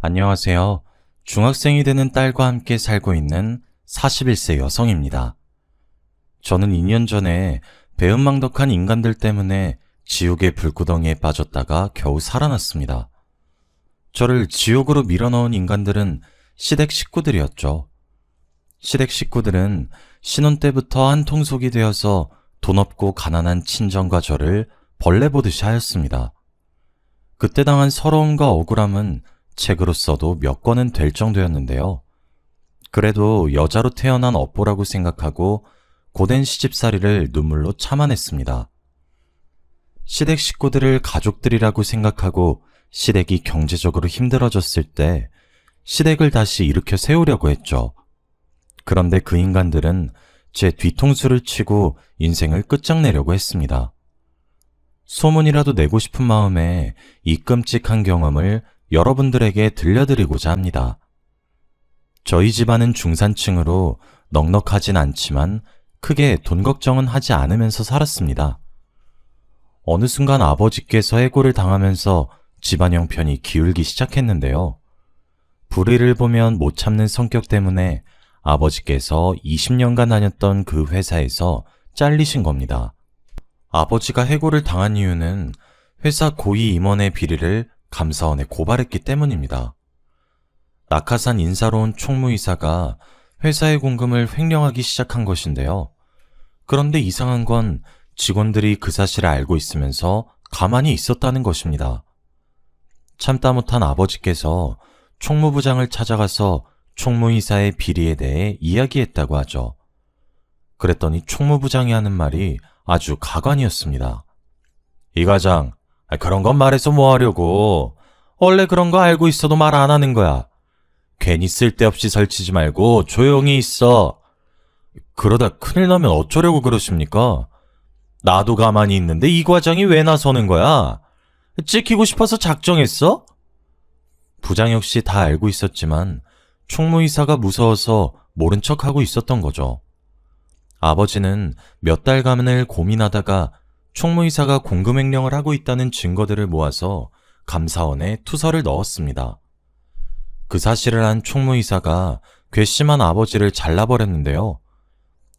안녕하세요. 중학생이 되는 딸과 함께 살고 있는 41세 여성입니다. 저는 2년 전에 배은망덕한 인간들 때문에 지옥의 불구덩이에 빠졌다가 겨우 살아났습니다. 저를 지옥으로 밀어넣은 인간들은 시댁 식구들이었죠. 시댁 식구들은 신혼 때부터 한통속이 되어서 돈 없고 가난한 친정과 저를 벌레 보듯이 하였습니다. 그때 당한 서러움과 억울함은 책으로 써도 몇 권은 될 정도였는데요. 그래도 여자로 태어난 업보라고 생각하고 고된 시집살이를 눈물로 참아냈습니다. 시댁 식구들을 가족들이라고 생각하고 시댁이 경제적으로 힘들어졌을 때 시댁을 다시 일으켜 세우려고 했죠. 그런데 그 인간들은 제 뒤통수를 치고 인생을 끝장내려고 했습니다. 소문이라도 내고 싶은 마음에 이 끔찍한 경험을 여러분들에게 들려드리고자 합니다. 저희 집안은 중산층으로 넉넉하진 않지만 크게 돈 걱정은 하지 않으면서 살았습니다. 어느 순간 아버지께서 해고를 당하면서 집안 형편이 기울기 시작했는데요. 불의를 보면 못 참는 성격 때문에 아버지께서 20년간 다녔던 그 회사에서 잘리신 겁니다. 아버지가 해고를 당한 이유는 회사 고위 임원의 비리를 감사원에 고발했기 때문입니다. 낙하산 인사로 온 총무이사가 회사의 공금을 횡령하기 시작한 것인데요. 그런데 이상한 건 직원들이 그 사실을 알고 있으면서 가만히 있었다는 것입니다. 참다 못한 아버지께서 총무부장을 찾아가서 총무이사의 비리에 대해 이야기했다고 하죠. 그랬더니 총무부장이 하는 말이 아주 가관이었습니다. 이 과장, 그런 건 말해서 뭐 하려고. 원래 그런 거 알고 있어도 말 안 하는 거야. 괜히 쓸데없이 설치지 말고 조용히 있어. 그러다 큰일 나면 어쩌려고 그러십니까? 나도 가만히 있는데 이 과장이 왜 나서는 거야? 찍히고 싶어서 작정했어? 부장 역시 다 알고 있었지만 총무이사가 무서워서 모른 척하고 있었던 거죠. 아버지는 몇 달간을 고민하다가 총무이사가 공금횡령을 하고 있다는 증거들을 모아서 감사원에 투서를 넣었습니다. 그 사실을 안 총무이사가 괘씸한 아버지를 잘라버렸는데요.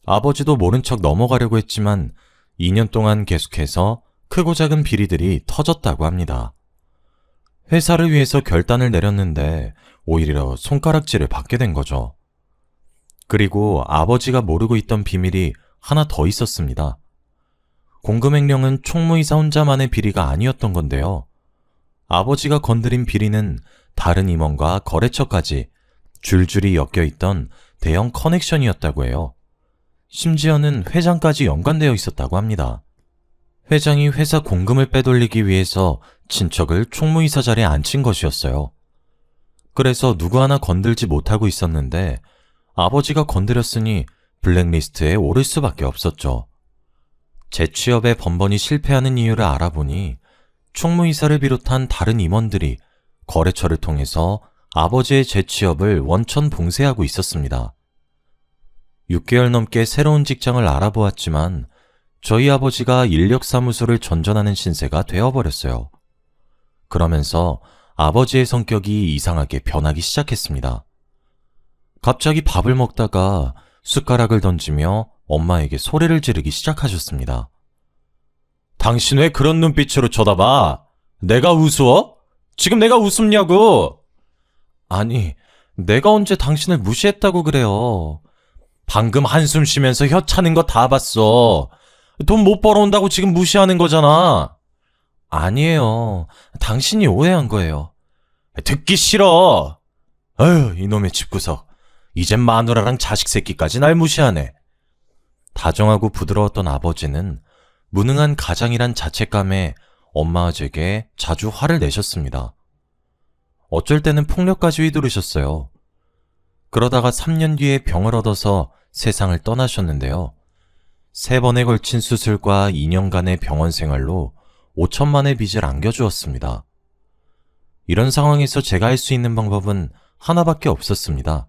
아버지도 모른 척 넘어가려고 했지만 2년 동안 계속해서 크고 작은 비리들이 터졌다고 합니다. 회사를 위해서 결단을 내렸는데 오히려 손가락질을 받게 된 거죠. 그리고 아버지가 모르고 있던 비밀이 하나 더 있었습니다. 공금횡령은 총무이사 혼자만의 비리가 아니었던 건데요. 아버지가 건드린 비리는 다른 임원과 거래처까지 줄줄이 엮여있던 대형 커넥션이었다고 해요. 심지어는 회장까지 연관되어 있었다고 합니다. 회장이 회사 공금을 빼돌리기 위해서 친척을 총무이사 자리에 앉힌 것이었어요. 그래서 누구 하나 건들지 못하고 있었는데 아버지가 건드렸으니 블랙리스트에 오를 수밖에 없었죠. 재취업에 번번이 실패하는 이유를 알아보니 총무이사를 비롯한 다른 임원들이 거래처를 통해서 아버지의 재취업을 원천 봉쇄하고 있었습니다. 6개월 넘게 새로운 직장을 알아보았지만 저희 아버지가 인력사무소를 전전하는 신세가 되어버렸어요. 그러면서 아버지의 성격이 이상하게 변하기 시작했습니다. 갑자기 밥을 먹다가 숟가락을 던지며 엄마에게 소리를 지르기 시작하셨습니다. 당신 왜 그런 눈빛으로 쳐다봐? 내가 우스워? 지금 내가 웃음냐고? 아니, 내가 언제 당신을 무시했다고 그래요. 방금 한숨 쉬면서 혀 차는 거 다 봤어. 돈 못 벌어온다고 지금 무시하는 거잖아. 아니에요. 당신이 오해한 거예요. 듣기 싫어. 아휴, 이놈의 집구석. 이젠 마누라랑 자식 새끼까지 날 무시하네. 다정하고 부드러웠던 아버지는 무능한 가장이란 자책감에 엄마 아재에게 자주 화를 내셨습니다. 어쩔 때는 폭력까지 휘두르셨어요. 그러다가 3년 뒤에 병을 얻어서 세상을 떠나셨는데요. 3번에 걸친 수술과 2년간의 병원 생활로 5천만의 빚을 안겨주었습니다. 이런 상황에서 제가 할 수 있는 방법은 하나밖에 없었습니다.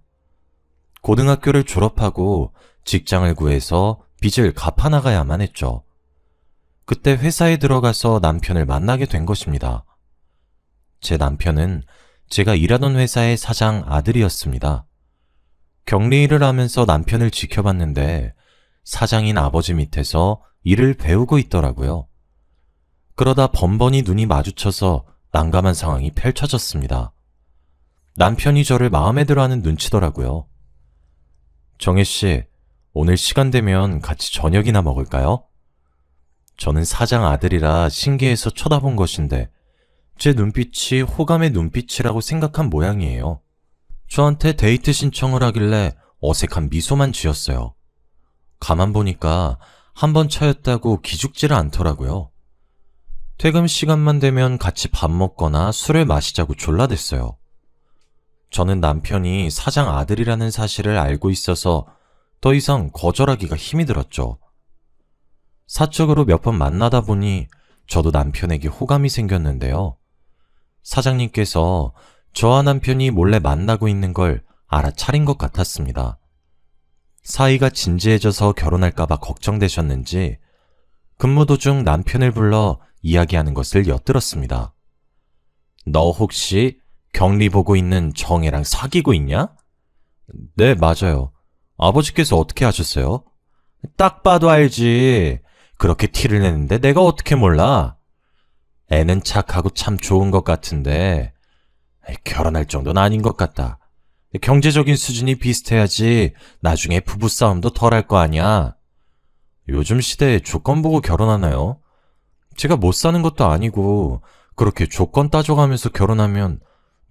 고등학교를 졸업하고 직장을 구해서 빚을 갚아나가야만 했죠. 그때 회사에 들어가서 남편을 만나게 된 것입니다. 제 남편은 제가 일하던 회사의 사장 아들이었습니다. 격리 일을 하면서 남편을 지켜봤는데 사장인 아버지 밑에서 일을 배우고 있더라고요. 그러다 번번이 눈이 마주쳐서 난감한 상황이 펼쳐졌습니다. 남편이 저를 마음에 들어하는 눈치더라고요. 정혜 씨, 오늘 시간 되면 같이 저녁이나 먹을까요? 저는 사장 아들이라 신기해서 쳐다본 것인데 제 눈빛이 호감의 눈빛이라고 생각한 모양이에요. 저한테 데이트 신청을 하길래 어색한 미소만 지었어요. 가만 보니까 한 번 차였다고 기죽지를 않더라고요. 퇴근 시간만 되면 같이 밥 먹거나 술을 마시자고 졸라댔어요. 저는 남편이 사장 아들이라는 사실을 알고 있어서 더 이상 거절하기가 힘이 들었죠. 사적으로 몇 번 만나다 보니 저도 남편에게 호감이 생겼는데요. 사장님께서 저와 남편이 몰래 만나고 있는 걸 알아차린 것 같았습니다. 사이가 진지해져서 결혼할까봐 걱정되셨는지 근무 도중 남편을 불러 이야기하는 것을 엿들었습니다. 너 혹시 격리 보고 있는 정혜랑 사귀고 있냐? 네, 맞아요. 아버지께서 어떻게 하셨어요? 딱 봐도 알지. 그렇게 티를 내는데 내가 어떻게 몰라? 애는 착하고 참 좋은 것 같은데 결혼할 정도는 아닌 것 같다. 경제적인 수준이 비슷해야지 나중에 부부싸움도 덜할 거 아니야. 요즘 시대에 조건 보고 결혼하나요? 제가 못 사는 것도 아니고 그렇게 조건 따져가면서 결혼하면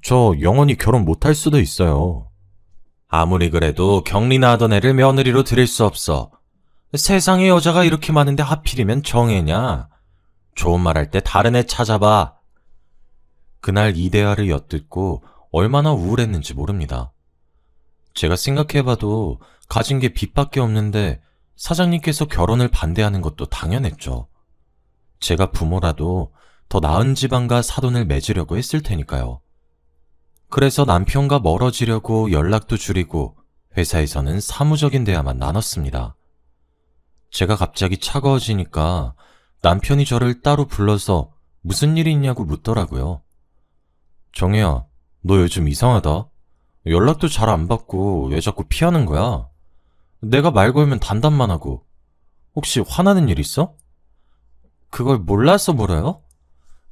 저 영원히 결혼 못할 수도 있어요. 아무리 그래도 격리나 하던 애를 며느리로 들일 수 없어. 세상에 여자가 이렇게 많은데 하필이면 정혜냐? 좋은 말 할 때 다른 애 찾아봐. 그날 이 대화를 엿듣고 얼마나 우울했는지 모릅니다. 제가 생각해봐도 가진 게 빚밖에 없는데 사장님께서 결혼을 반대하는 것도 당연했죠. 제가 부모라도 더 나은 집안과 사돈을 맺으려고 했을 테니까요. 그래서 남편과 멀어지려고 연락도 줄이고 회사에서는 사무적인 대화만 나눴습니다. 제가 갑자기 차가워지니까 남편이 저를 따로 불러서 무슨 일이 있냐고 묻더라고요. 정혜야, 너 요즘 이상하다. 연락도 잘 안 받고 왜 자꾸 피하는 거야? 내가 말 걸면 단답만 하고. 혹시 화나는 일 있어? 그걸 몰라서 물어요?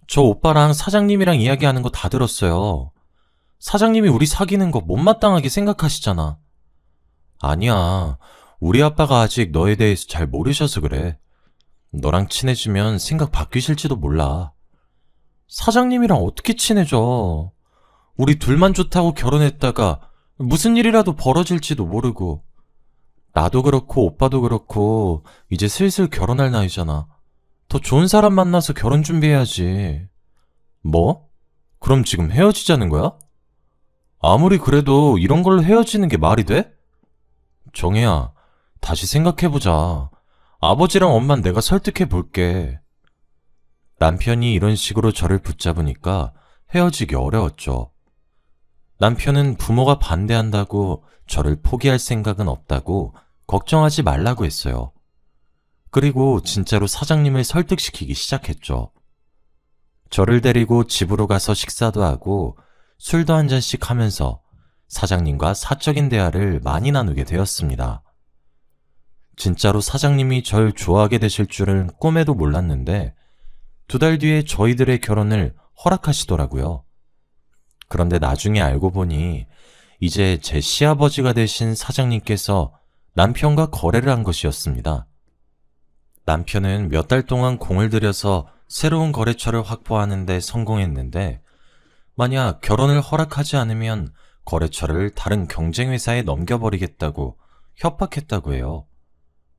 저 오빠랑 사장님이랑 이야기하는 거 다 들었어요. 사장님이 우리 사귀는 거 못마땅하게 생각하시잖아. 아니야. 우리 아빠가 아직 너에 대해서 잘 모르셔서 그래. 너랑 친해지면 생각 바뀌실지도 몰라. 사장님이랑 어떻게 친해져? 우리 둘만 좋다고 결혼했다가 무슨 일이라도 벌어질지도 모르고. 나도 그렇고 오빠도 그렇고 이제 슬슬 결혼할 나이잖아. 더 좋은 사람 만나서 결혼 준비해야지. 뭐? 그럼 지금 헤어지자는 거야? 아무리 그래도 이런 걸로 헤어지는 게 말이 돼? 정혜야, 다시 생각해보자. 아버지랑 엄만 내가 설득해 볼게. 남편이 이런 식으로 저를 붙잡으니까 헤어지기 어려웠죠. 남편은 부모가 반대한다고 저를 포기할 생각은 없다고 걱정하지 말라고 했어요. 그리고 진짜로 사장님을 설득시키기 시작했죠. 저를 데리고 집으로 가서 식사도 하고 술도 한 잔씩 하면서 사장님과 사적인 대화를 많이 나누게 되었습니다. 진짜로 사장님이 절 좋아하게 되실 줄은 꿈에도 몰랐는데 2달 뒤에 저희들의 결혼을 허락하시더라고요. 그런데 나중에 알고 보니 이제 제 시아버지가 되신 사장님께서 남편과 거래를 한 것이었습니다. 남편은 몇 달 동안 공을 들여서 새로운 거래처를 확보하는 데 성공했는데 만약 결혼을 허락하지 않으면 거래처를 다른 경쟁회사에 넘겨버리겠다고 협박했다고 해요.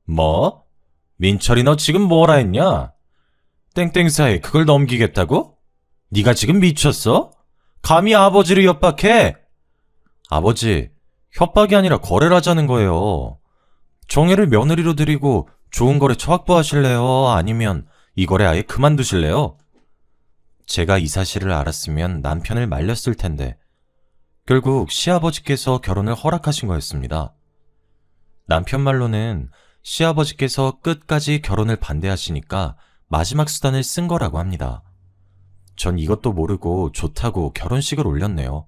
뭐? 민철이 너 지금 뭐라 했냐? 땡땡사에 그걸 넘기겠다고? 네가 지금 미쳤어? 감히 아버지를 협박해? 아버지, 협박이 아니라 거래를 하자는 거예요. 정혜를 며느리로 드리고 좋은 거래처 확보하실래요? 아니면 이 거래 아예 그만두실래요? 제가 이 사실을 알았으면 남편을 말렸을 텐데 결국 시아버지께서 결혼을 허락하신 거였습니다. 남편 말로는 시아버지께서 끝까지 결혼을 반대하시니까 마지막 수단을 쓴 거라고 합니다. 전 이것도 모르고 좋다고 결혼식을 올렸네요.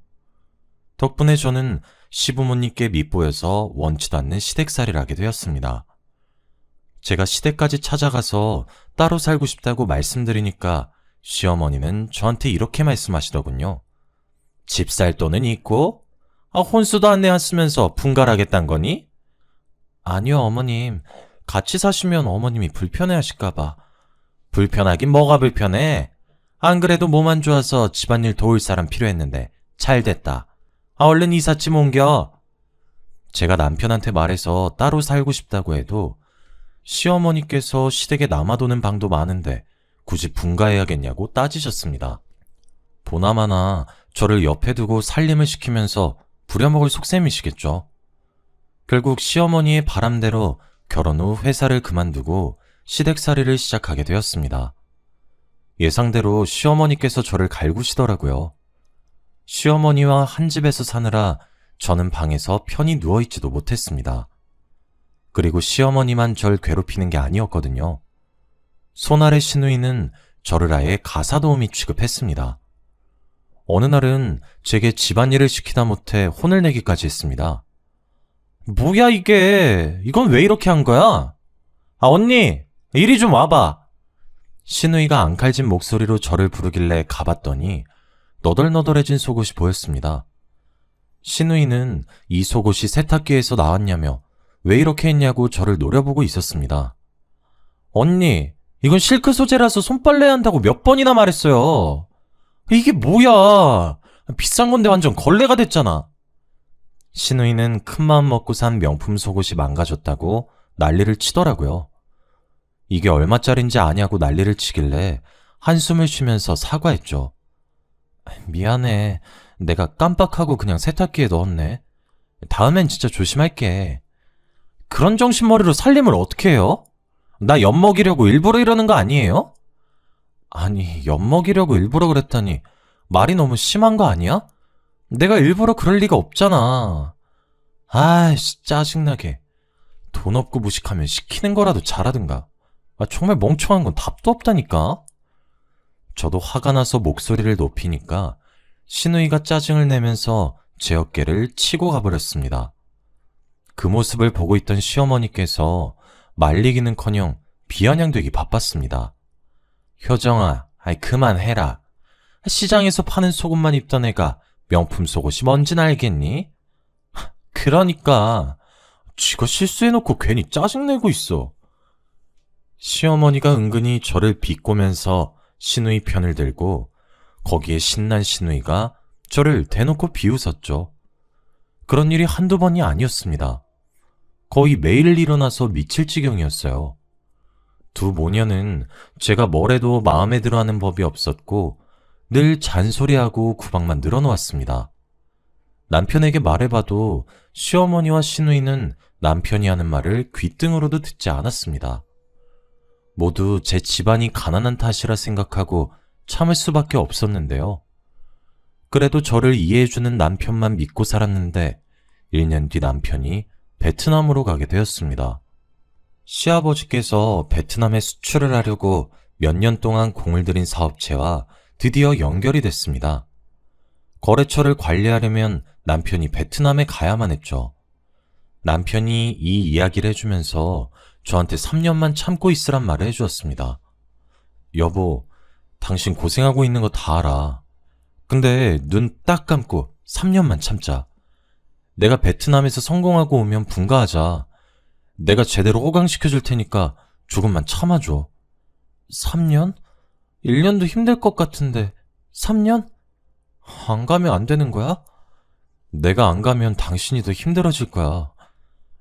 덕분에 저는 시부모님께 밉보여서 원치도 않는 시댁살이를 하게 되었습니다. 제가 시댁까지 찾아가서 따로 살고 싶다고 말씀드리니까 시어머니는 저한테 이렇게 말씀하시더군요. 집 살 돈은 있고? 혼수도 안 내왔으면서 분갈하겠단 거니? 아니요, 어머님. 같이 사시면 어머님이 불편해하실까봐. 불편하긴 뭐가 불편해? 안 그래도 몸 안 좋아서 집안일 도울 사람 필요했는데 잘 됐다. 얼른 이삿짐 옮겨. 제가 남편한테 말해서 따로 살고 싶다고 해도 시어머니께서 시댁에 남아도는 방도 많은데 굳이 분가해야겠냐고 따지셨습니다. 보나마나 저를 옆에 두고 살림을 시키면서 부려먹을 속셈이시겠죠. 결국 시어머니의 바람대로 결혼 후 회사를 그만두고 시댁살이를 시작하게 되었습니다. 예상대로 시어머니께서 저를 갈구시더라고요. 시어머니와 한 집에서 사느라 저는 방에서 편히 누워있지도 못했습니다. 그리고 시어머니만 절 괴롭히는 게 아니었거든요. 손아래 시누이는 저를 아예 가사도우미 취급했습니다. 어느 날은 제게 집안일을 시키다 못해 혼을 내기까지 했습니다. 뭐야 이게? 이건 왜 이렇게 한 거야? 언니, 이리 좀 와봐. 시누이가 앙칼진 목소리로 저를 부르길래 가봤더니 너덜너덜해진 속옷이 보였습니다. 시누이는 이 속옷이 세탁기에서 나왔냐며 왜 이렇게 했냐고 저를 노려보고 있었습니다. 언니, 이건 실크 소재라서 손빨래 한다고 몇 번이나 말했어요. 이게 뭐야? 비싼 건데 완전 걸레가 됐잖아. 시누이는 큰마음 먹고 산 명품 속옷이 망가졌다고 난리를 치더라고요. 이게 얼마짜린지 아냐고 난리를 치길래 한숨을 쉬면서 사과했죠. 미안해. 내가 깜빡하고 그냥 세탁기에 넣었네. 다음엔 진짜 조심할게. 그런 정신머리로 살림을 어떻게 해요? 나 엿먹이려고 일부러 이러는 거 아니에요? 아니, 엿먹이려고 일부러 그랬다니 말이 너무 심한 거 아니야? 내가 일부러 그럴 리가 없잖아. 아이씨, 짜증나게. 돈 없고 무식하면 시키는 거라도 잘하든가. 정말 멍청한 건 답도 없다니까. 저도 화가 나서 목소리를 높이니까 시누이가 짜증을 내면서 제 어깨를 치고 가버렸습니다. 그 모습을 보고 있던 시어머니께서 말리기는커녕 비아냥되기 바빴습니다. 효정아, 그만해라. 시장에서 파는 속옷만 입던 애가 명품 속옷이 뭔진 알겠니? 그러니까 쥐가 실수해놓고 괜히 짜증내고 있어. 시어머니가 은근히 저를 비꼬면서 시누이 편을 들고 거기에 신난 시누이가 저를 대놓고 비웃었죠. 그런 일이 한두 번이 아니었습니다. 거의 매일 일어나서 미칠 지경이었어요. 두 모녀는 제가 뭘 해도 마음에 들어하는 법이 없었고 늘 잔소리하고 구박만 늘어놓았습니다. 남편에게 말해봐도 시어머니와 시누이는 남편이 하는 말을 귓등으로도 듣지 않았습니다. 모두 제 집안이 가난한 탓이라 생각하고 참을 수밖에 없었는데요. 그래도 저를 이해해주는 남편만 믿고 살았는데 1년 뒤 남편이 베트남으로 가게 되었습니다. 시아버지께서 베트남에 수출을 하려고 몇 년 동안 공을 들인 사업체와 드디어 연결이 됐습니다. 거래처를 관리하려면 남편이 베트남에 가야만 했죠. 남편이 이 이야기를 해주면서 저한테 3년만 참고 있으란 말을 해주었습니다. 여보, 당신 고생하고 있는 거 다 알아. 근데 눈 딱 감고 3년만 참자. 내가 베트남에서 성공하고 오면 분가하자. 내가 제대로 호강시켜줄 테니까 조금만 참아줘. 3년? 1년도 힘들 것 같은데 3년? 안 가면 안 되는 거야? 내가 안 가면 당신이 더 힘들어질 거야.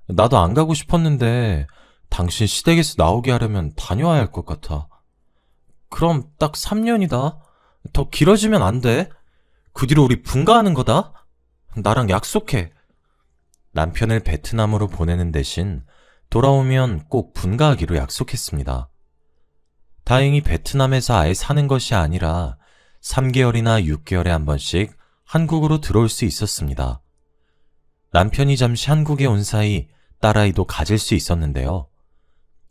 나도 안 가고 싶었는데 당신 시댁에서 나오게 하려면 다녀와야 할 것 같아. 그럼 딱 3년이다. 더 길어지면 안 돼. 그 뒤로 우리 분가하는 거다. 나랑 약속해. 남편을 베트남으로 보내는 대신 돌아오면 꼭 분가하기로 약속했습니다. 다행히 베트남에서 아예 사는 것이 아니라 3개월이나 6개월에 한 번씩 한국으로 들어올 수 있었습니다. 남편이 잠시 한국에 온 사이 딸아이도 가질 수 있었는데요.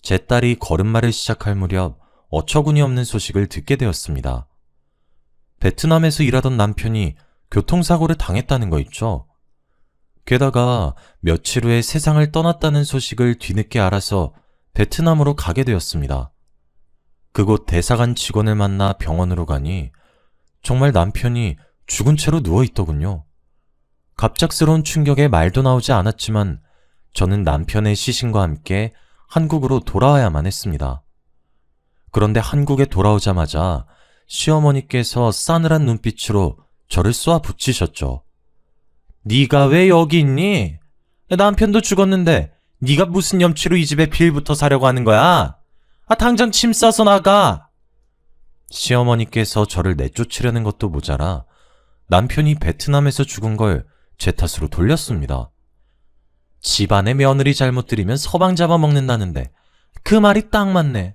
제 딸이 걸음마를 시작할 무렵 어처구니 없는 소식을 듣게 되었습니다. 베트남에서 일하던 남편이 교통사고를 당했다는 거 있죠. 게다가 며칠 후에 세상을 떠났다는 소식을 뒤늦게 알아서 베트남으로 가게 되었습니다. 그곳 대사관 직원을 만나 병원으로 가니 정말 남편이 죽은 채로 누워있더군요. 갑작스러운 충격에 말도 나오지 않았지만 저는 남편의 시신과 함께 한국으로 돌아와야만 했습니다. 그런데 한국에 돌아오자마자 시어머니께서 싸늘한 눈빛으로 저를 쏘아 붙이셨죠. 네가 왜 여기 있니? 남편도 죽었는데 네가 무슨 염치로 이 집에 빌부터 사려고 하는 거야? 당장 짐 싸서 나가! 시어머니께서 저를 내쫓으려는 것도 모자라 남편이 베트남에서 죽은 걸 제 탓으로 돌렸습니다. 집안의 며느리 잘못 들이면 서방 잡아먹는다는데 그 말이 딱 맞네.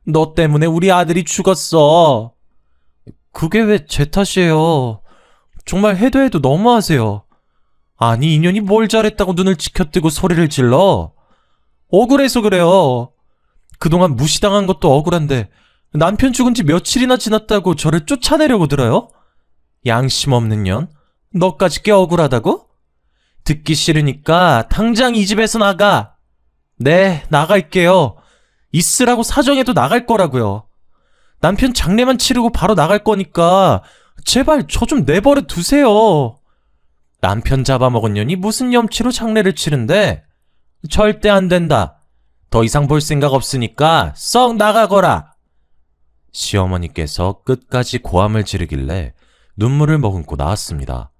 너 때문에 우리 아들이 죽었어. 그게 왜 제 탓이에요? 정말 해도 해도 너무하세요. 아니 인연이 뭘 잘했다고 눈을 치켜뜨고 소리를 질러? 억울해서 그래요. 그동안 무시당한 것도 억울한데 남편 죽은 지 며칠이나 지났다고 저를 쫓아내려고 들어요? 양심 없는 년? 너까지 꽤 억울하다고? 듣기 싫으니까 당장 이 집에서 나가. 네, 나갈게요. 있으라고 사정해도 나갈 거라고요. 남편 장례만 치르고 바로 나갈 거니까 제발 저 좀 내버려 두세요. 남편 잡아먹은 년이 무슨 염치로 장례를 치른대? 절대 안 된다. 더 이상 볼 생각 없으니까 썩 나가거라. 시어머니께서 끝까지 고함을 지르길래 눈물을 머금고 나왔습니다.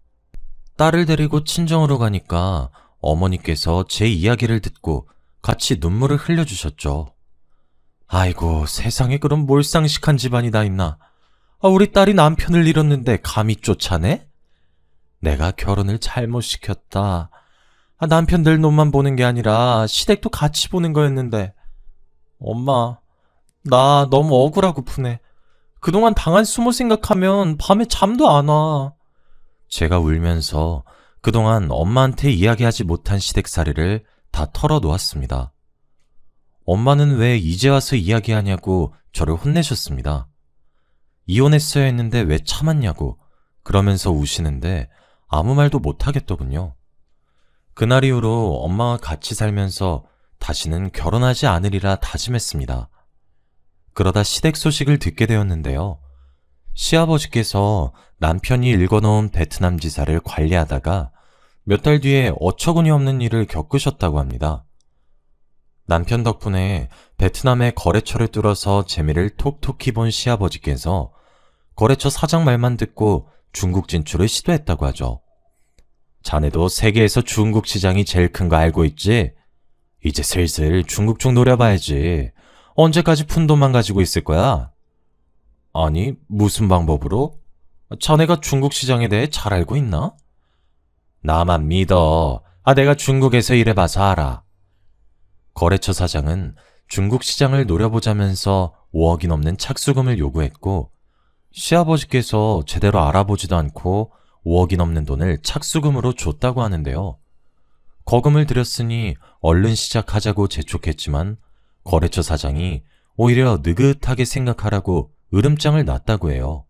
딸을 데리고 친정으로 가니까 어머니께서 제 이야기를 듣고 같이 눈물을 흘려주셨죠. 아이고, 세상에 그런 몰상식한 집안이 다 있나. 우리 딸이 남편을 잃었는데 감히 쫓아내? 내가 결혼을 잘못 시켰다. 남편 될 놈만 보는 게 아니라 시댁도 같이 보는 거였는데. 엄마, 나 너무 억울하고 푸네. 그동안 당한 수모 생각하면 밤에 잠도 안 와. 제가 울면서 그동안 엄마한테 이야기하지 못한 시댁살이를 다 털어놓았습니다. 엄마는 왜 이제 와서 이야기하냐고 저를 혼내셨습니다. 이혼했어야 했는데 왜 참았냐고 그러면서 우시는데 아무 말도 못하겠더군요. 그날 이후로 엄마와 같이 살면서 다시는 결혼하지 않으리라 다짐했습니다. 그러다 시댁 소식을 듣게 되었는데요. 시아버지께서 남편이 읽어놓은 베트남 지사를 관리하다가 몇 달 뒤에 어처구니 없는 일을 겪으셨다고 합니다. 남편 덕분에 베트남의 거래처를 뚫어서 재미를 톡톡히 본 시아버지께서 거래처 사장 말만 듣고 중국 진출을 시도했다고 하죠. 자네도 세계에서 중국 시장이 제일 큰 거 알고 있지? 이제 슬슬 중국 쪽 노려봐야지. 언제까지 푼돈만 가지고 있을 거야? 아니, 무슨 방법으로? 자네가 중국 시장에 대해 잘 알고 있나? 나만 믿어. 내가 중국에서 일해봐서 알아. 거래처 사장은 중국 시장을 노려보자면서 5억이 넘는 착수금을 요구했고 시아버지께서 제대로 알아보지도 않고 5억이 넘는 돈을 착수금으로 줬다고 하는데요. 거금을 들였으니 얼른 시작하자고 재촉했지만 거래처 사장이 오히려 느긋하게 생각하라고 으름장을 놨다고 해요.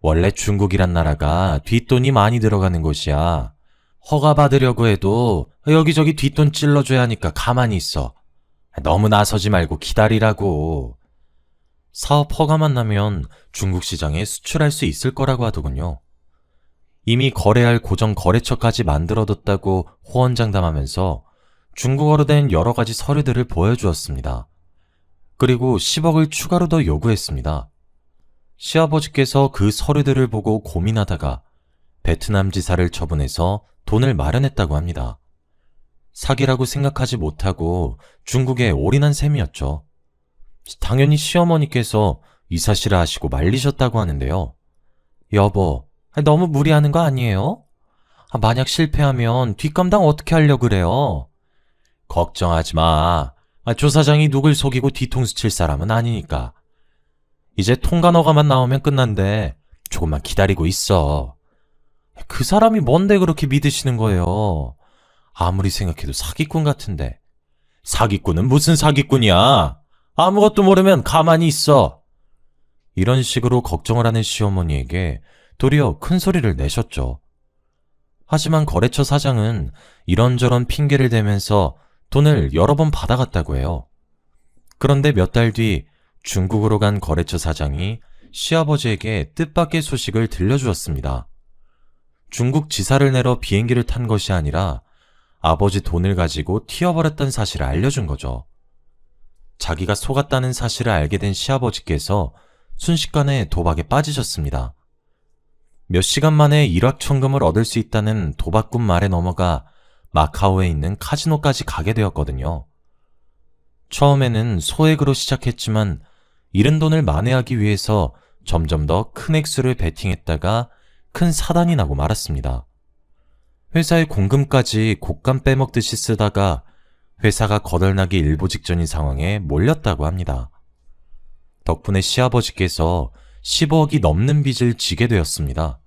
원래 중국이란 나라가 뒷돈이 많이 들어가는 곳이야. 허가 받으려고 해도 여기저기 뒷돈 찔러줘야 하니까 가만히 있어. 너무 나서지 말고 기다리라고. 사업 허가만 나면 중국 시장에 수출할 수 있을 거라고 하더군요. 이미 거래할 고정 거래처까지 만들어뒀다고 호언장담하면서 중국어로 된 여러 가지 서류들을 보여주었습니다. 그리고 10억을 추가로 더 요구했습니다. 시아버지께서 그 서류들을 보고 고민하다가 베트남 지사를 처분해서 돈을 마련했다고 합니다. 사기라고 생각하지 못하고 중국에 올인한 셈이었죠. 당연히 시어머니께서 이 사실을 아시고 말리셨다고 하는데요. 여보, 너무 무리하는 거 아니에요? 만약 실패하면 뒷감당 어떻게 하려고 그래요? 걱정하지 마. 조 사장이 누굴 속이고 뒤통수 칠 사람은 아니니까. 이제 통관허가만 나오면 끝난대. 조금만 기다리고 있어. 그 사람이 뭔데 그렇게 믿으시는 거예요? 아무리 생각해도 사기꾼 같은데. 사기꾼은 무슨 사기꾼이야? 아무것도 모르면 가만히 있어. 이런 식으로 걱정을 하는 시어머니에게 도리어 큰 소리를 내셨죠. 하지만 거래처 사장은 이런저런 핑계를 대면서 돈을 여러 번 받아갔다고 해요. 그런데 몇 달 뒤 중국으로 간 거래처 사장이 시아버지에게 뜻밖의 소식을 들려주었습니다. 중국 지사를 내러 비행기를 탄 것이 아니라 아버지 돈을 가지고 튀어버렸다는 사실을 알려준 거죠. 자기가 속았다는 사실을 알게 된 시아버지께서 순식간에 도박에 빠지셨습니다. 몇 시간 만에 일확천금을 얻을 수 있다는 도박꾼 말에 넘어가 마카오에 있는 카지노까지 가게 되었거든요. 처음에는 소액으로 시작했지만 잃은 돈을 만회하기 위해서 점점 더 큰 액수를 베팅했다가 큰 사단이 나고 말았습니다. 회사의 공금까지 곶감 빼먹듯이 쓰다가 회사가 거덜나기 일보 직전인 상황에 몰렸다고 합니다. 덕분에 시아버지께서 15억이 넘는 빚을 지게 되었습니다.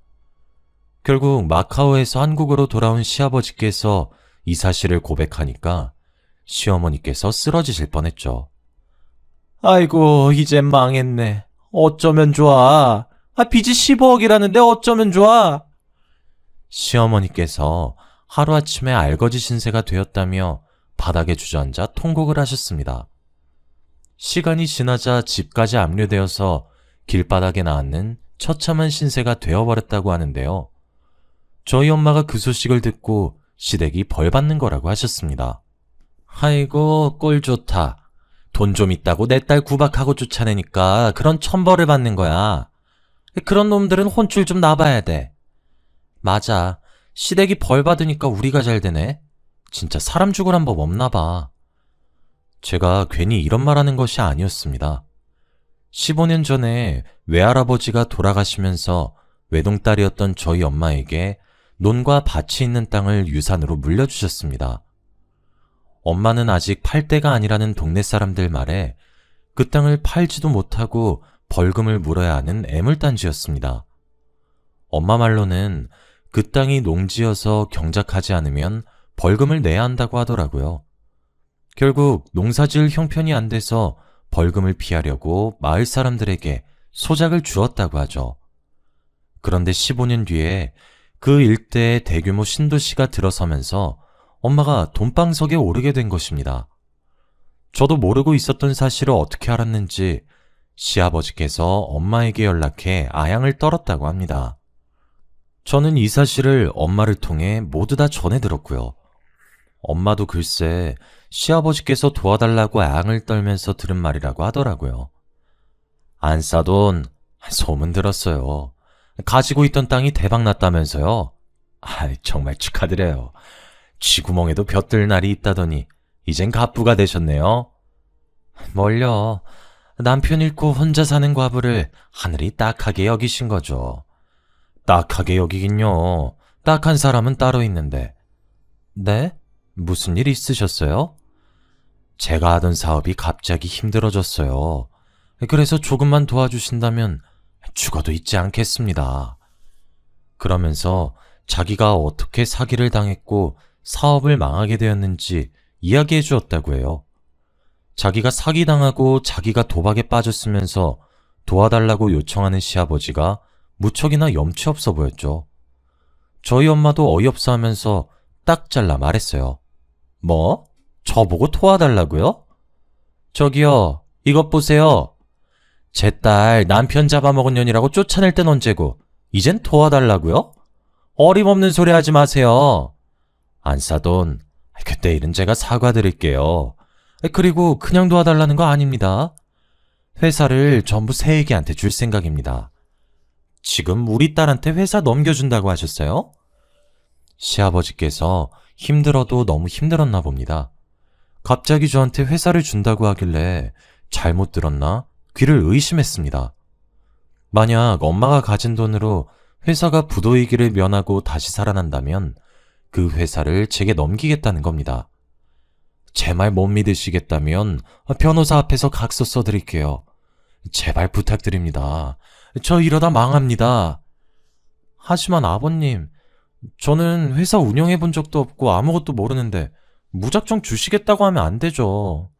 결국 마카오에서 한국으로 돌아온 시아버지께서 이 사실을 고백하니까 시어머니께서 쓰러지실 뻔했죠. 아이고, 이젠 망했네. 어쩌면 좋아. 빚이 15억이라는데 어쩌면 좋아. 시어머니께서 하루아침에 알거지 신세가 되었다며 바닥에 주저앉아 통곡을 하셨습니다. 시간이 지나자 집까지 압류되어서 길바닥에 나앉는 처참한 신세가 되어버렸다고 하는데요. 저희 엄마가 그 소식을 듣고 시댁이 벌 받는 거라고 하셨습니다. 아이고, 꼴 좋다. 돈 좀 있다고 내 딸 구박하고 쫓아내니까 그런 천벌을 받는 거야. 그런 놈들은 혼쭐 좀 나봐야 돼. 맞아. 시댁이 벌 받으니까 우리가 잘 되네. 진짜 사람 죽으란 법 없나 봐. 제가 괜히 이런 말 하는 것이 아니었습니다. 15년 전에 외할아버지가 돌아가시면서 외동딸이었던 저희 엄마에게 논과 밭이 있는 땅을 유산으로 물려주셨습니다. 엄마는 아직 팔 때가 아니라는 동네 사람들 말에 그 땅을 팔지도 못하고 벌금을 물어야 하는 애물단지였습니다. 엄마 말로는 그 땅이 농지여서 경작하지 않으면 벌금을 내야 한다고 하더라고요. 결국 농사지을 형편이 안 돼서 벌금을 피하려고 마을 사람들에게 소작을 주었다고 하죠. 그런데 15년 뒤에 그 일대에 대규모 신도시가 들어서면서 엄마가 돈방석에 오르게 된 것입니다. 저도 모르고 있었던 사실을 어떻게 알았는지 시아버지께서 엄마에게 연락해 아양을 떨었다고 합니다. 저는 이 사실을 엄마를 통해 모두 다 전해 들었고요. 엄마도 글쎄 시아버지께서 도와달라고 아양을 떨면서 들은 말이라고 하더라고요. 안 싸돈 소문 들었어요. 가지고 있던 땅이 대박났다면서요. 정말 축하드려요. 쥐구멍에도 벼뜰 날이 있다더니 이젠 갑부가 되셨네요. 뭘요. 남편 잃고 혼자 사는 과부를 하늘이 딱하게 여기신 거죠. 딱하게 여기긴요. 딱한 사람은 따로 있는데. 네? 무슨 일 있으셨어요? 제가 하던 사업이 갑자기 힘들어졌어요. 그래서 조금만 도와주신다면 죽어도 잊지 않겠습니다. 그러면서 자기가 어떻게 사기를 당했고 사업을 망하게 되었는지 이야기해 주었다고 해요. 자기가 사기당하고 자기가 도박에 빠졌으면서 도와달라고 요청하는 시아버지가 무척이나 염치 없어 보였죠. 저희 엄마도 어이없어 하면서 딱 잘라 말했어요. 뭐? 저보고 도와달라고요? 저기요, 이것 보세요. 제 딸 남편 잡아먹은 년이라고 쫓아낼 땐 언제고 이젠 도와달라고요? 어림없는 소리 하지 마세요. 안 싸돈, 그때 일은 제가 사과드릴게요. 그리고 그냥 도와달라는 거 아닙니다. 회사를 전부 새애기한테 줄 생각입니다. 지금 우리 딸한테 회사 넘겨준다고 하셨어요? 시아버지께서 힘들어도 너무 힘들었나 봅니다. 갑자기 저한테 회사를 준다고 하길래 잘못 들었나 귀를 의심했습니다. 만약 엄마가 가진 돈으로 회사가 부도이기를 면하고 다시 살아난다면 그 회사를 제게 넘기겠다는 겁니다. 제 말 못 믿으시겠다면 변호사 앞에서 각서 써드릴게요. 제발 부탁드립니다. 저 이러다 망합니다. 하지만 아버님, 저는 회사 운영해 본 적도 없고 아무것도 모르는데 무작정 주시겠다고 하면 안 되죠.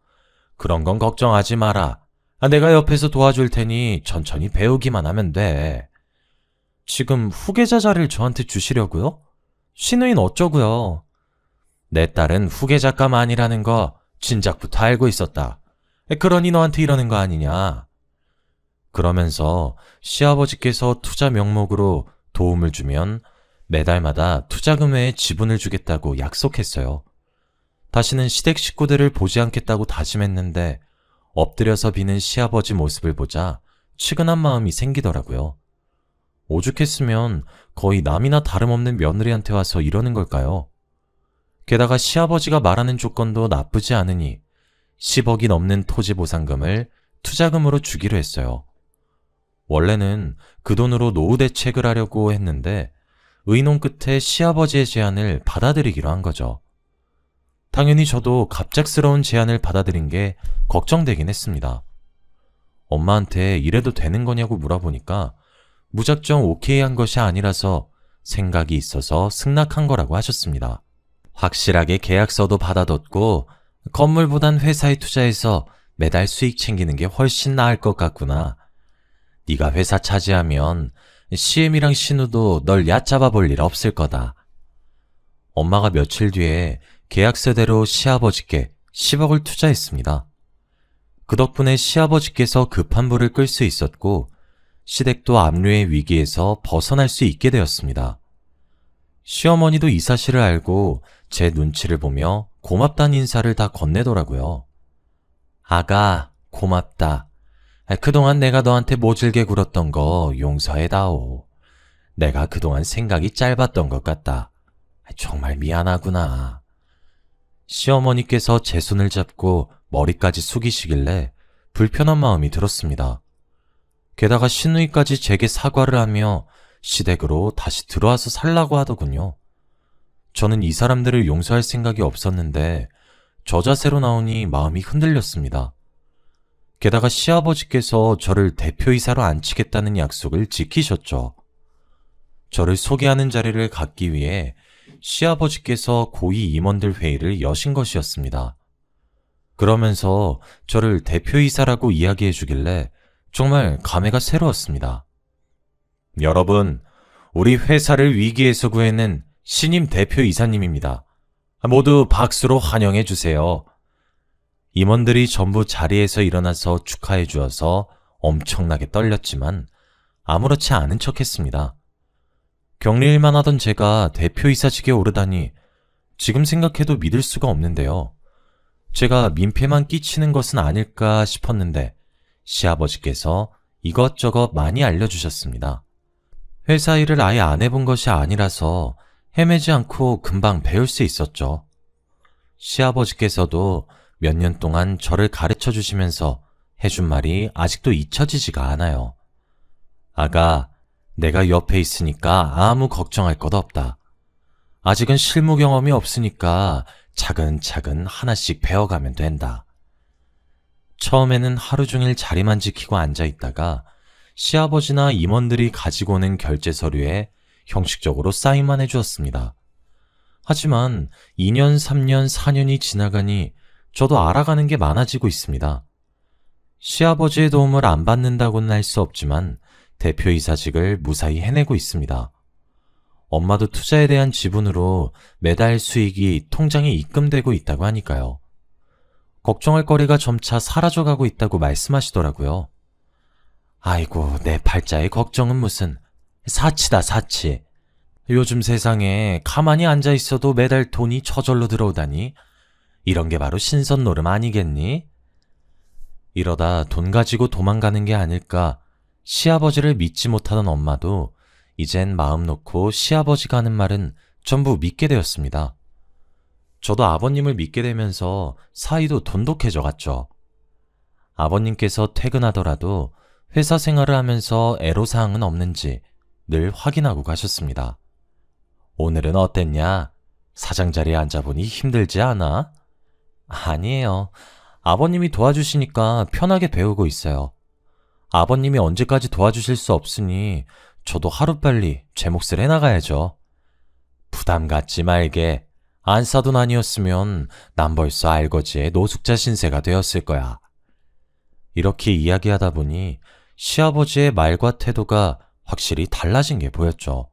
그런 건 걱정하지 마라. 내가 옆에서 도와줄 테니 천천히 배우기만 하면 돼. 지금 후계자 자리를 저한테 주시려고요? 신우인 어쩌고요? 내 딸은 후계자감 아니라는 거 진작부터 알고 있었다. 그러니 너한테 이러는 거 아니냐? 그러면서 시아버지께서 투자 명목으로 도움을 주면 매달마다 투자금 외에 지분을 주겠다고 약속했어요. 다시는 시댁 식구들을 보지 않겠다고 다짐했는데 엎드려서 비는 시아버지 모습을 보자 측은한 마음이 생기더라고요. 오죽했으면 거의 남이나 다름없는 며느리한테 와서 이러는 걸까요? 게다가 시아버지가 말하는 조건도 나쁘지 않으니 10억이 넘는 토지 보상금을 투자금으로 주기로 했어요. 원래는 그 돈으로 노후 대책을 하려고 했는데 의논 끝에 시아버지의 제안을 받아들이기로 한 거죠. 당연히 저도 갑작스러운 제안을 받아들인 게 걱정되긴 했습니다. 엄마한테 이래도 되는 거냐고 물어보니까 무작정 오케이 한 것이 아니라서 생각이 있어서 승낙한 거라고 하셨습니다. 확실하게 계약서도 받아뒀고 건물보단 회사에 투자해서 매달 수익 챙기는 게 훨씬 나을 것 같구나. 네가 회사 차지하면 CM이랑 신우도 널 얕잡아 볼 일 없을 거다. 엄마가 며칠 뒤에 계약서대로 시아버지께 10억을 투자했습니다. 그 덕분에 시아버지께서 급한 불을 끌 수 있었고 시댁도 압류의 위기에서 벗어날 수 있게 되었습니다. 시어머니도 이 사실을 알고 제 눈치를 보며 고맙다는 인사를 다 건네더라고요. 아가, 고맙다. 그동안 내가 너한테 모질게 굴었던 거 용서해다오. 내가 그동안 생각이 짧았던 것 같다. 정말 미안하구나. 시어머니께서 제 손을 잡고 머리까지 숙이시길래 불편한 마음이 들었습니다. 게다가 시누이까지 제게 사과를 하며 시댁으로 다시 들어와서 살라고 하더군요. 저는 이 사람들을 용서할 생각이 없었는데 저 자세로 나오니 마음이 흔들렸습니다. 게다가 시아버지께서 저를 대표이사로 앉히겠다는 약속을 지키셨죠. 저를 소개하는 자리를 갖기 위해 시아버지께서 고위 임원들 회의를 여신 것이었습니다. 그러면서 저를 대표이사라고 이야기해 주길래 정말 감회가 새로웠습니다. 여러분, 우리 회사를 위기에서 구해낸 신임 대표이사님입니다. 모두 박수로 환영해 주세요. 임원들이 전부 자리에서 일어나서 축하해 주어서 엄청나게 떨렸지만 아무렇지 않은 척 했습니다. 격리일만 하던 제가 대표이사직에 오르다니 지금 생각해도 믿을 수가 없는데요. 제가 민폐만 끼치는 것은 아닐까 싶었는데 시아버지께서 이것저것 많이 알려주셨습니다. 회사 일을 아예 안 해본 것이 아니라서 헤매지 않고 금방 배울 수 있었죠. 시아버지께서도 몇 년 동안 저를 가르쳐 주시면서 해준 말이 아직도 잊혀지지가 않아요. 아가, 내가 옆에 있으니까 아무 걱정할 것 없다. 아직은 실무 경험이 없으니까 차근차근 하나씩 배워가면 된다. 처음에는 하루 종일 자리만 지키고 앉아 있다가 시아버지나 임원들이 가지고 오는 결제 서류에 형식적으로 사인만 해주었습니다. 하지만 2년, 3년, 4년이 지나가니 저도 알아가는 게 많아지고 있습니다. 시아버지의 도움을 안 받는다고는 할 수 없지만 대표이사직을 무사히 해내고 있습니다. 엄마도 투자에 대한 지분으로 매달 수익이 통장에 입금되고 있다고 하니까요. 걱정할 거리가 점차 사라져가고 있다고 말씀하시더라고요. 아이고, 내 팔자의 걱정은 무슨 사치다, 사치. 요즘 세상에 가만히 앉아 있어도 매달 돈이 저절로 들어오다니 이런 게 바로 신선 노름 아니겠니? 이러다 돈 가지고 도망가는 게 아닐까. 시아버지를 믿지 못하던 엄마도 이젠 마음 놓고 시아버지가 하는 말은 전부 믿게 되었습니다. 저도 아버님을 믿게 되면서 사이도 돈독해져 갔죠. 아버님께서 퇴근하더라도 회사 생활을 하면서 애로사항은 없는지 늘 확인하고 가셨습니다. 오늘은 어땠냐? 사장 자리에 앉아보니 힘들지 않아? 아니에요. 아버님이 도와주시니까 편하게 배우고 있어요. 아버님이 언제까지 도와주실 수 없으니 저도 하루빨리 제 몫을 해나가야죠. 부담 갖지 말게. 안 사돈 아니었으면 난 벌써 알거지에 노숙자 신세가 되었을 거야. 이렇게 이야기하다 보니 시아버지의 말과 태도가 확실히 달라진 게 보였죠.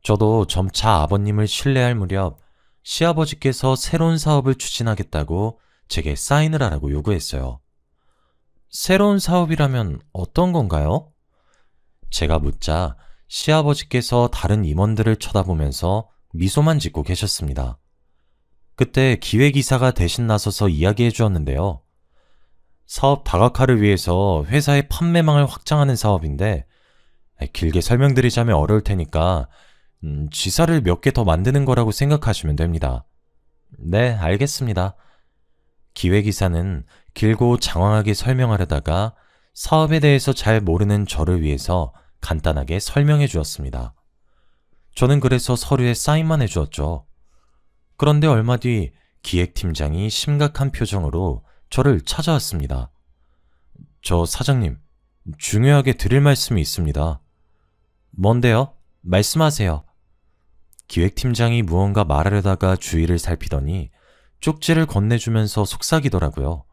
저도 점차 아버님을 신뢰할 무렵 시아버지께서 새로운 사업을 추진하겠다고 제게 사인을 하라고 요구했어요. 새로운 사업이라면 어떤 건가요? 제가 묻자 시아버지께서 다른 임원들을 쳐다보면서 미소만 짓고 계셨습니다. 그때 기획이사가 대신 나서서 이야기해 주었는데요. 사업 다각화를 위해서 회사의 판매망을 확장하는 사업인데 길게 설명드리자면 어려울 테니까 지사를 몇 개 더 만드는 거라고 생각하시면 됩니다. 네, 알겠습니다. 기획이사는 길고 장황하게 설명하려다가 사업에 대해서 잘 모르는 저를 위해서 간단하게 설명해 주었습니다. 저는 그래서 서류에 사인만 해주었죠. 그런데 얼마 뒤 기획팀장이 심각한 표정으로 저를 찾아왔습니다. 저 사장님, 중요하게 드릴 말씀이 있습니다. 뭔데요? 말씀하세요. 기획팀장이 무언가 말하려다가 주위를 살피더니 쪽지를 건네주면서 속삭이더라고요.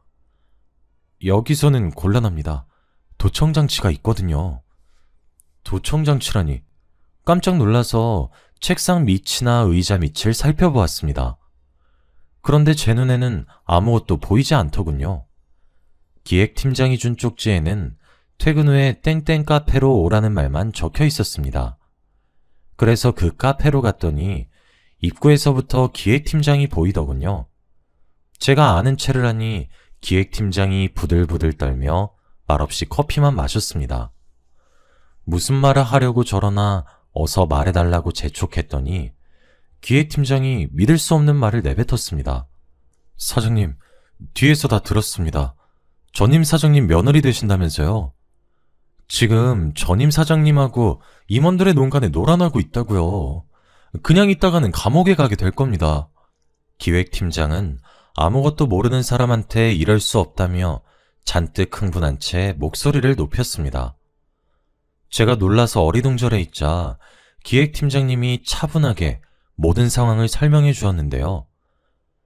여기서는 곤란합니다. 도청장치가 있거든요. 도청장치라니. 깜짝 놀라서 책상 밑이나 의자 밑을 살펴보았습니다. 그런데 제 눈에는 아무것도 보이지 않더군요. 기획팀장이 준 쪽지에는 퇴근 후에 땡땡 카페로 오라는 말만 적혀 있었습니다. 그래서 그 카페로 갔더니 입구에서부터 기획팀장이 보이더군요. 제가 아는 체를 하니 기획팀장이 부들부들 떨며 말없이 커피만 마셨습니다. 무슨 말을 하려고 저러나 어서 말해달라고 재촉했더니 기획팀장이 믿을 수 없는 말을 내뱉었습니다. 사장님, 뒤에서 다 들었습니다. 전임 사장님 며느리 되신다면서요? 지금 전임 사장님하고 임원들의 농간에 놀아나고 있다고요. 그냥 있다가는 감옥에 가게 될 겁니다. 기획팀장은 아무것도 모르는 사람한테 이럴 수 없다며 잔뜩 흥분한 채 목소리를 높였습니다. 제가 놀라서 어리둥절해 있자 기획팀장님이 차분하게 모든 상황을 설명해 주었는데요.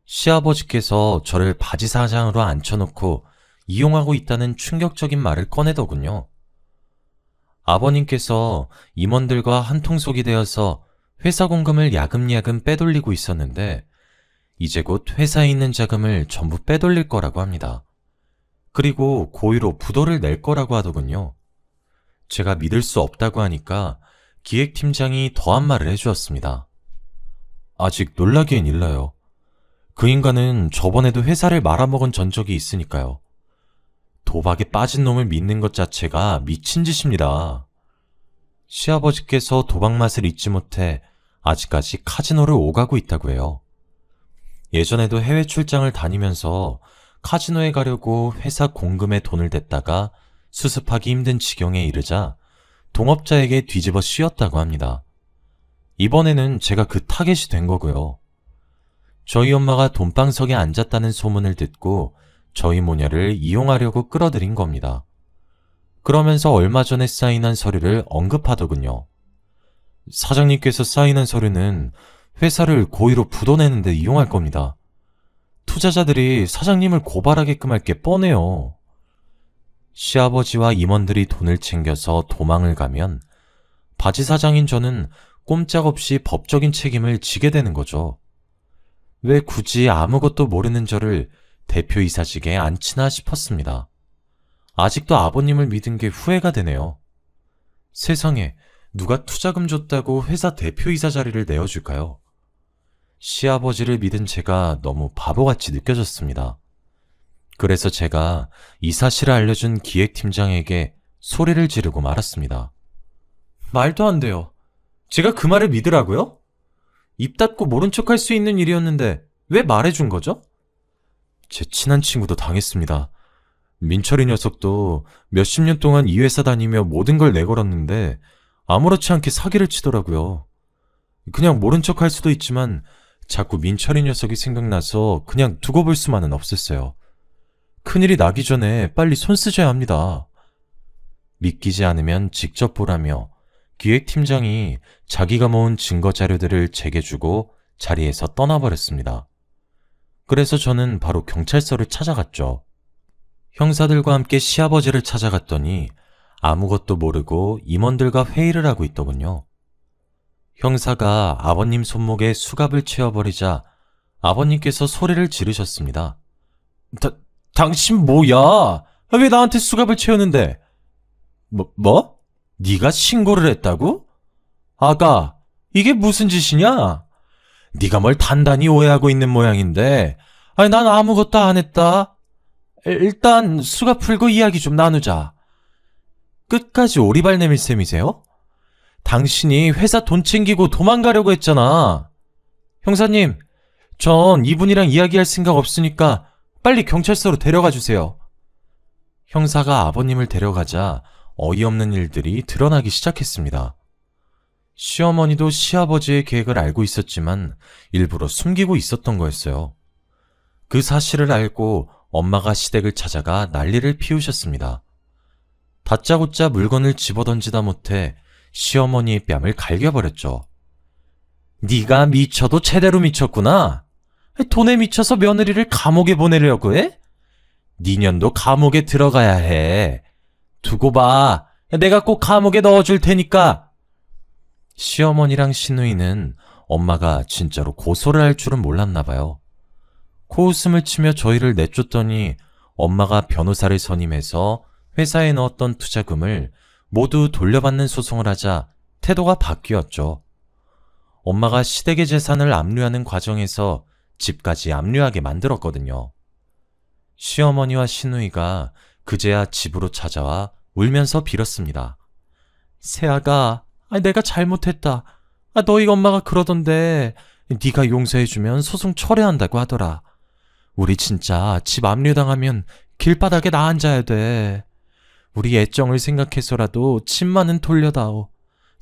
시아버지께서 저를 바지 사장으로 앉혀놓고 이용하고 있다는 충격적인 말을 꺼내더군요. 아버님께서 임원들과 한통속이 되어서 회사 공금을 야금야금 빼돌리고 있었는데 이제 곧 회사에 있는 자금을 전부 빼돌릴 거라고 합니다. 그리고 고의로 부도를 낼 거라고 하더군요. 제가 믿을 수 없다고 하니까 기획팀장이 더한 말을 해주었습니다. 아직 놀라기엔 일러요. 그 인간은 저번에도 회사를 말아먹은 전적이 있으니까요. 도박에 빠진 놈을 믿는 것 자체가 미친 짓입니다. 시아버지께서 도박 맛을 잊지 못해 아직까지 카지노를 오가고 있다고 해요. 예전에도 해외 출장을 다니면서 카지노에 가려고 회사 공금에 돈을 댔다가 수습하기 힘든 지경에 이르자 동업자에게 뒤집어 씌웠다고 합니다. 이번에는 제가 그 타겟이 된 거고요. 저희 엄마가 돈방석에 앉았다는 소문을 듣고 저희 모녀를 이용하려고 끌어들인 겁니다. 그러면서 얼마 전에 사인한 서류를 언급하더군요. 사장님께서 사인한 서류는 회사를 고의로 부도내는데 이용할 겁니다. 투자자들이 사장님을 고발하게끔 할 게 뻔해요. 시아버지와 임원들이 돈을 챙겨서 도망을 가면 바지 사장인 저는 꼼짝없이 법적인 책임을 지게 되는 거죠. 왜 굳이 아무것도 모르는 저를 대표이사직에 앉히나 싶었습니다. 아직도 아버님을 믿은 게 후회가 되네요. 세상에 누가 투자금 줬다고 회사 대표이사 자리를 내어줄까요? 시아버지를 믿은 제가 너무 바보같이 느껴졌습니다. 그래서 제가 이 사실을 알려준 기획팀장에게 소리를 지르고 말았습니다. 말도 안 돼요. 제가 그 말을 믿으라고요? 입 닫고 모른 척할 수 있는 일이었는데 왜 말해준 거죠? 제 친한 친구도 당했습니다. 민철이 녀석도 몇십 년 동안 이 회사 다니며 모든 걸 내걸었는데 아무렇지 않게 사기를 치더라고요. 그냥 모른 척 할 수도 있지만 자꾸 민철이 녀석이 생각나서 그냥 두고 볼 수만은 없었어요. 큰일이 나기 전에 빨리 손 쓰셔야 합니다. 믿기지 않으면 직접 보라며 기획팀장이 자기가 모은 증거 자료들을 제게 주고 자리에서 떠나버렸습니다. 그래서 저는 바로 경찰서를 찾아갔죠. 형사들과 함께 시아버지를 찾아갔더니 아무것도 모르고 임원들과 회의를 하고 있더군요. 형사가 아버님 손목에 수갑을 채워버리자 아버님께서 소리를 지르셨습니다. 당신 뭐야? 왜 나한테 수갑을 채우는데? 뭐? 네가 신고를 했다고? 아가, 이게 무슨 짓이냐? 네가 뭘 단단히 오해하고 있는 모양인데, 난 아무것도 안 했다. 일단 수갑 풀고 이야기 좀 나누자. 끝까지 오리발 내밀 셈이세요? 당신이 회사 돈 챙기고 도망가려고 했잖아. 형사님, 전 이분이랑 이야기할 생각 없으니까 빨리 경찰서로 데려가 주세요. 형사가 아버님을 데려가자 어이없는 일들이 드러나기 시작했습니다. 시어머니도 시아버지의 계획을 알고 있었지만 일부러 숨기고 있었던 거였어요. 그 사실을 알고 엄마가 시댁을 찾아가 난리를 피우셨습니다. 다짜고짜 물건을 집어던지다 못해 시어머니의 뺨을 갈겨버렸죠. 네가 미쳐도 제대로 미쳤구나. 돈에 미쳐서 며느리를 감옥에 보내려고 해? 네 년도 감옥에 들어가야 해. 두고 봐. 내가 꼭 감옥에 넣어줄 테니까. 시어머니랑 시누이는 엄마가 진짜로 고소를 할 줄은 몰랐나 봐요. 코웃음을 치며 저희를 내쫓더니 엄마가 변호사를 선임해서 회사에 넣었던 투자금을 모두 돌려받는 소송을 하자 태도가 바뀌었죠. 엄마가 시댁의 재산을 압류하는 과정에서 집까지 압류하게 만들었거든요. 시어머니와 시누이가 그제야 집으로 찾아와 울면서 빌었습니다. 새아가, 내가 잘못했다. 너희 엄마가 그러던데 네가 용서해주면 소송 철회한다고 하더라. 우리 진짜 집 압류당하면 길바닥에 나 앉아야 돼. 우리 애정을 생각해서라도 집만은 돌려다오.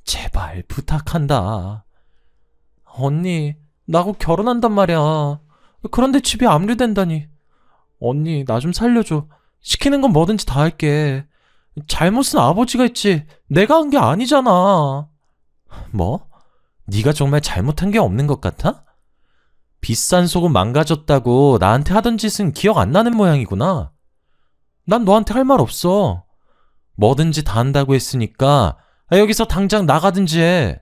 제발 부탁한다. 언니, 나하고 결혼한단 말이야. 그런데 집이 압류된다니. 언니, 나 좀 살려줘. 시키는 건 뭐든지 다 할게. 잘못은 아버지가 했지 내가 한 게 아니잖아. 뭐? 네가 정말 잘못한 게 없는 것 같아? 비싼 속은 망가졌다고 나한테 하던 짓은 기억 안 나는 모양이구나. 난 너한테 할 말 없어. 뭐든지 다 한다고 했으니까 여기서 당장 나가든지 해.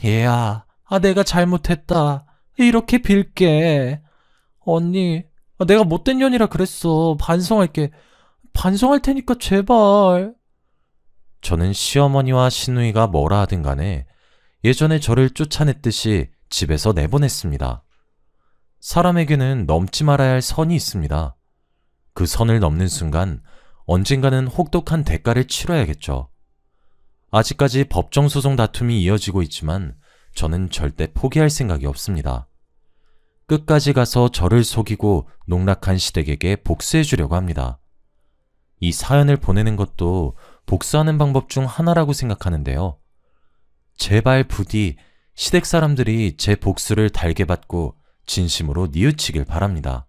얘야, 내가 잘못했다. 이렇게 빌게. 언니, 내가 못된 년이라 그랬어. 반성할게. 반성할 테니까 제발. 저는 시어머니와 시누이가 뭐라 하든 간에 예전에 저를 쫓아냈듯이 집에서 내보냈습니다. 사람에게는 넘지 말아야 할 선이 있습니다. 그 선을 넘는 순간 언젠가는 혹독한 대가를 치러야겠죠. 아직까지 법정소송 다툼이 이어지고 있지만 저는 절대 포기할 생각이 없습니다. 끝까지 가서 저를 속이고 농락한 시댁에게 복수해 주려고 합니다. 이 사연을 보내는 것도 복수하는 방법 중 하나라고 생각하는데요. 제발 부디 시댁 사람들이 제 복수를 달게 받고 진심으로 뉘우치길 바랍니다.